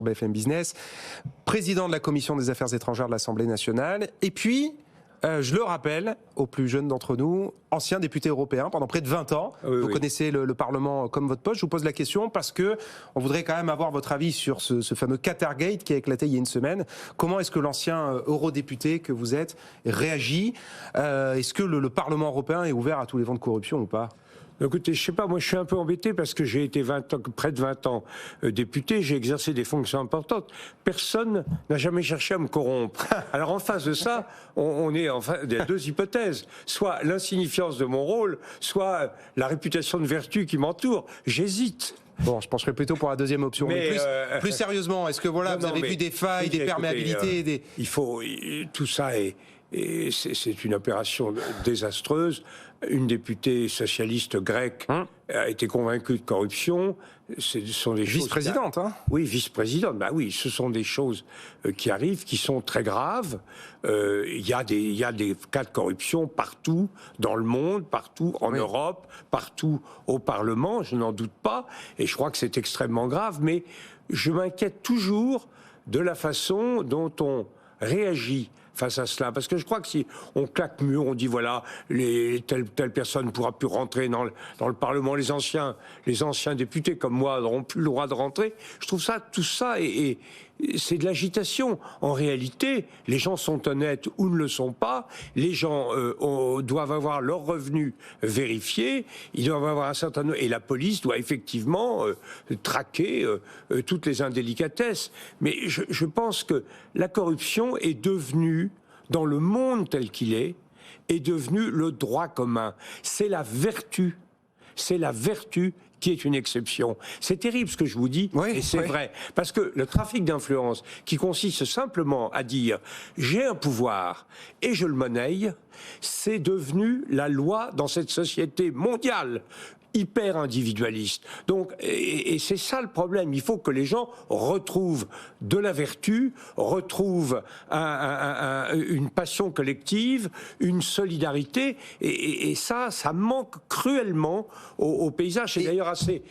BFM Business, président de la Commission des Affaires étrangères de l'Assemblée nationale, et puis, je le rappelle aux plus jeunes d'entre nous, ancien député européen pendant près de 20 ans. Vous connaissez le Parlement comme votre poche. Je vous pose la question parce que on voudrait quand même avoir votre avis sur ce fameux Qatargate qui a éclaté il y a une semaine. Comment est-ce que l'ancien eurodéputé que vous êtes réagit? Est-ce que le Parlement européen est ouvert à tous les vents de corruption ou pas? Écoutez, je sais pas, moi je suis un peu embêté parce que j'ai été près de 20 ans député, j'ai exercé des fonctions importantes. Personne n'a jamais cherché à me corrompre. Alors en face de ça, il y a deux hypothèses. Soit l'insignifiance de mon rôle, soit la réputation de vertu qui m'entoure. J'hésite. Bon, je pencherais plutôt pour la deuxième option. Mais plus sérieusement, est-ce que vous avez vu des failles, des perméabilités tout ça c'est une opération désastreuse. Une députée socialiste grecque a été convaincue de corruption. Ce sont des vice-présidente, Oui, vice-présidente. Bah oui, ce sont des choses qui arrivent, qui sont très graves. Il y a des cas de corruption partout dans le monde, partout en Europe, partout au Parlement. Je n'en doute pas, et je crois que c'est extrêmement grave. Mais je m'inquiète toujours de la façon dont on réagit face à cela, parce que je crois que si on claque mur, on dit voilà, telle personne ne pourra plus rentrer dans le Parlement, les anciens députés comme moi n'auront plus le droit de rentrer. Je trouve tout ça c'est de l'agitation. En réalité, les gens sont honnêtes ou ne le sont pas. Les gens doivent avoir leurs revenus vérifiés. Ils doivent avoir un certain nombre... Et la police doit effectivement traquer toutes les indélicatesses. Mais je pense que la corruption est devenue, dans le monde tel qu'il est devenu le droit commun. C'est la vertu. C'est la vertu qui est une exception. C'est terrible ce que je vous dis, et c'est vrai. Parce que le trafic d'influence, qui consiste simplement à dire « j'ai un pouvoir et je le monnaie », c'est devenu la loi dans cette société mondiale hyper individualiste. Donc, et c'est ça le problème. Il faut que les gens retrouvent de la vertu, retrouvent une passion collective, une solidarité, et ça manque cruellement au paysage. C'est d'ailleurs c'est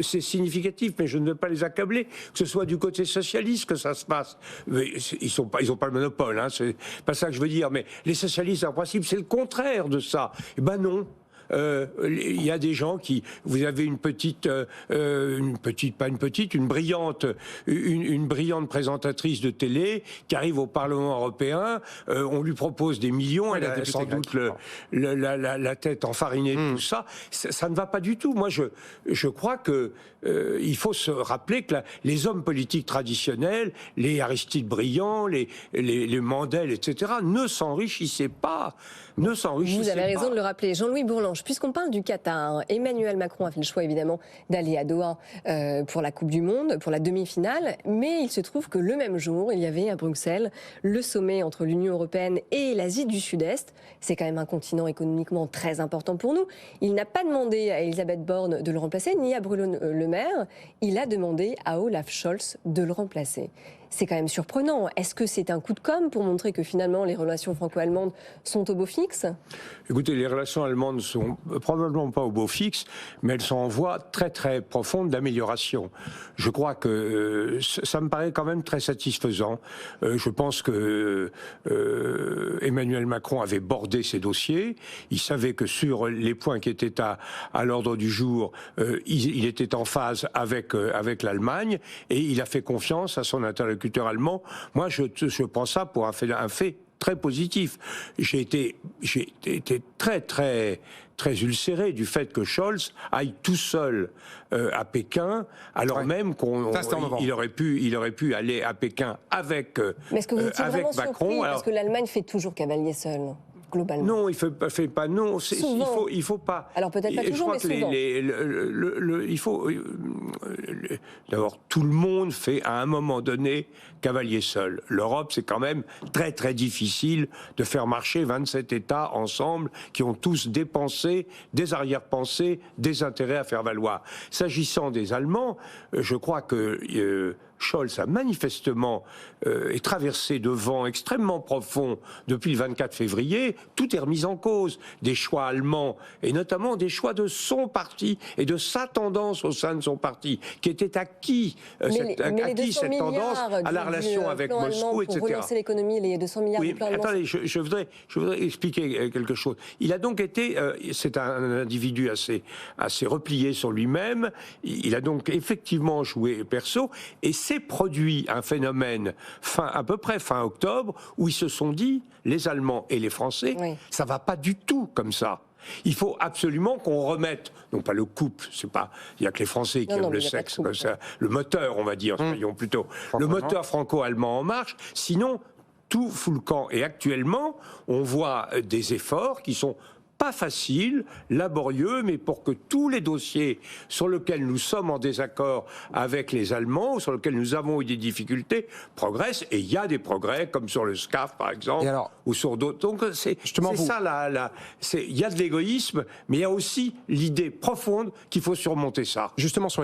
significatif, mais je ne veux pas les accabler, que ce soit du côté socialiste que ça se passe. Mais ils ont pas le monopole, c'est pas ça que je veux dire. Mais les socialistes, en principe, c'est le contraire de ça. Eh ben non. Il y a des gens vous avez une brillante présentatrice de télé qui arrive au Parlement européen, on lui propose des millions, elle a sans doute la tête enfarinée de tout ça. Ça ne va pas du tout. Moi, je crois que il faut se rappeler que les hommes politiques traditionnels, les Aristide Briand, les Mandel, etc., ne s'enrichissaient pas. Vous avez raison de le rappeler. Jean-Louis Bourlange, puisqu'on parle du Qatar, Emmanuel Macron a fait le choix évidemment d'aller à Doha pour la Coupe du Monde, pour la demi-finale, mais il se trouve que le même jour, il y avait à Bruxelles le sommet entre l'Union européenne et l'Asie du Sud-Est. C'est quand même un continent économiquement très important pour nous. Il n'a pas demandé à Elisabeth Borne de le remplacer, ni à Bruno Le Maire. Il a demandé à Olaf Scholz de le remplacer. C'est quand même surprenant. Est-ce que c'est un coup de com' pour montrer que finalement les relations franco-allemandes sont au beau fixe? Écoutez, les relations allemandes ne sont probablement pas au beau fixe, mais elles sont en voie très très profonde d'amélioration. Je crois que ça me paraît quand même très satisfaisant. Je pense que Emmanuel Macron avait bordé ses dossiers. Il savait que sur les points qui étaient à l'ordre du jour, il était en phase avec l'Allemagne, et il a fait confiance à son interlocuteur allemand. Moi, je prends ça pour un fait très positif. J'ai été très très très ulcéré du fait que Scholz aille tout seul à Pékin, alors même qu'il aurait pu aller à Pékin avec Mais est-ce que vous étiez vraiment Macron. Surpris, parce que l'Allemagne fait toujours cavalier seul? Globalement. Non, il fait pas non. Il faut pas. Alors peut-être pas toujours, mais souvent. Il faut d'abord, tout le monde fait à un moment donné cavalier seul. L'Europe, c'est quand même très très difficile de faire marcher 27 États ensemble qui ont tous des pensées, des arrière-pensées, des intérêts à faire valoir. S'agissant des Allemands, je crois que Scholz a manifestement est traversé de vents extrêmement profonds depuis le 24 février, tout est remis en cause. Des choix allemands, et notamment des choix de son parti et de sa tendance au sein de son parti, qui était acquis, cette tendance à la relation avec Moscou, etc. Pour relancer l'économie, les 200 milliards oui, du plan allemand. Attendez, je voudrais expliquer quelque chose. Il a donc été, c'est un individu assez replié sur lui-même, il a donc effectivement joué perso, et s'est produit un phénomène à peu près fin octobre, où ils se sont dit, les Allemands et les Français, ça va pas du tout comme ça. Il faut absolument qu'on remette, non pas le couple, c'est pas, il y a que les Français qui aiment le sexe, comme ça, le moteur, on va dire, soyons plutôt, le moteur franco-allemand en marche, sinon tout fout le camp. Et actuellement, on voit des efforts qui sont pas facile, laborieux, mais pour que tous les dossiers sur lesquels nous sommes en désaccord avec les Allemands, ou sur lesquels nous avons eu des difficultés, progressent. Et il y a des progrès, comme sur le SCAF, par exemple, ou sur d'autres. Donc c'est ça, il y a de l'égoïsme, mais il y a aussi l'idée profonde qu'il faut surmonter ça. Justement, sur